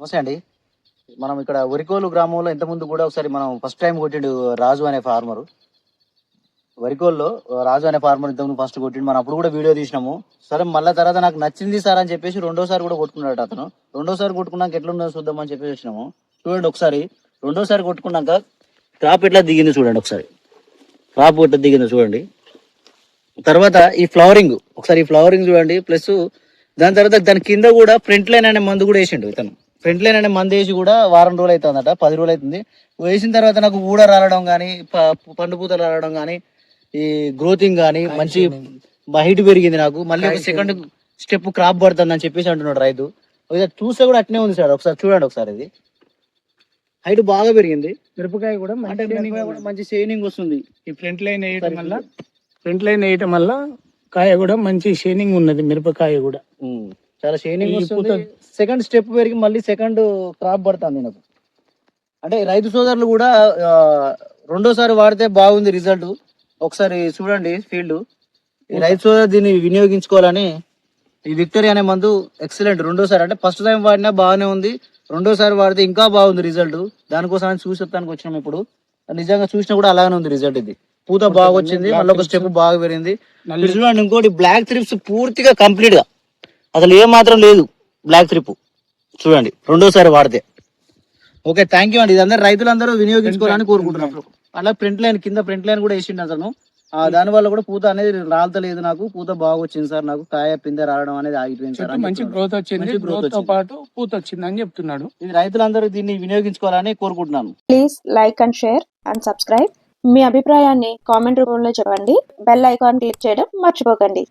నమస్తే అండి. మనం ఇక్కడ వరికోలు గ్రామంలో ఇంతకుముందు కూడా ఒకసారి మనం ఫస్ట్ టైం కొట్టిండు రాజు అనే ఫార్మరు. వరికోల్లో రాజు అనే ఫార్మర్ ఇంతకుముందు ఫస్ట్ కొట్టిండు. మనం అప్పుడు కూడా వీడియో తీసినాము. సరే మళ్ళీ తర్వాత నాకు నచ్చింది సార్ అని చెప్పేసి రెండోసారి కూడా కొట్టుకున్నాడు అతను. రెండోసారి కొట్టుకున్నాక ఎట్లుందో చూద్దామని చెప్పేసి వచ్చినాము. చూడండి ఒకసారి రెండోసారి కొట్టుకున్నాక క్రాప్ ఎట్లా దిగింది చూడండి ఒకసారి. క్రాప్ ఎట్లా దిగిందో చూడండి. తర్వాత ఈ ఫ్లవరింగ్ ఒకసారి ఈ ఫ్లవరింగ్ చూడండి. ప్లస్ దాని తర్వాత దాని కింద కూడా ఫ్రంట్ లైన్ అనే మందు కూడా వేసిండు ఇతను. ఫ్రంట్ లైన్ అనే మందు వేసి కూడా వారం రోజులు అవుతుందట, 10 రోజులు అవుతుంది. వేసిన తర్వాత నాకు ఊడ రాలడం కానీ, పండు పూతలు రాలడం కానీ, ఈ గ్రోతింగ్ కానీ మంచి హైట్ పెరిగింది నాకు. మళ్ళీ ఒక సెకండ్ స్టెప్ క్రాప్ పడుతుంది అని చెప్పేసి అంటున్నాడు రైతు. చూస్తే కూడా అట్నే ఉంది సార్. ఒకసారి చూడండి ఒకసారి. ఇది హైట్ బాగా పెరిగింది. మిరపకాయ కూడా మంచి షైనింగ్ వస్తుంది. ఈ ఫ్రంట్ లైన్ వేయటం వల్ల కాయ కూడా మంచి షైనింగ్ ఉన్నది. మిరపకాయ కూడా చాలా షైనింగ్ వస్తుంది. సెకండ్ స్టెప్ పెరిగి మళ్ళీ సెకండ్ క్రాప్ పడుతుంది నాకు. అంటే రైతు సోదరులు కూడా రెండోసారి వాడితే బాగుంది రిజల్ట్. ఒకసారి చూడండి ఫీల్డ్. ఈ రైతు సోదరు దీన్ని వినియోగించుకోవాలని ఈ విక్టరీ అనే మందు ఎక్సలెంట్. రెండోసారి అంటే ఫస్ట్ టైం వాడినా బాగానే ఉంది, రెండోసారి వాడితే ఇంకా బాగుంది రిజల్ట్. దానికోసం చూసేస్తానికి వచ్చినాం. ఇప్పుడు నిజంగా చూసినా కూడా అలానే ఉంది రిజల్ట్. ఇది పూత బాగా వచ్చింది, మళ్ళీ ఒక స్టెప్ బాగా పెరిగింది. చూడండి ఇంకోటి బ్లాక్ త్రిప్స్ పూర్తిగా కంప్లీట్ గా అసలు ఏ మాత్రం లేదు బ్లాక్ త్రిప్. చూడండి రెండోసారి వాడితే. ఓకే, థ్యాంక్ యూ అండి. ఇది అందరు రైతులందరూ వినియోగించుకోవాలని కోరుకుంటున్నారు. అలా ఫ్రంట్ లైన్ కింద ఫ్రంట్ లైన్ కూడా వేసిండు అతను. దాని వల్ల కూడా పూత అనేది రాలతలేదు నాకు. పూత బాగా వచ్చింది సార్. నాకు కాయ పిందె రావడం అనేది ఆగిపోయింది సార్. మంచి గ్రోత్ వచ్చింది, గ్రోత్ తో పాటు పూత వచ్చింది అని చెప్తున్నాడు. ఇది రైతులందరూ దీన్ని వినియోగించుకోవాలని కోరుకుంటున్నాను. Please like and share and subscribe. మీ అభిప్రాయాన్ని కామెంట్ రూపంలో చెప్పండి. బెల్ ఐకాన్ క్లిక్ చేయడం మర్చిపోకండి.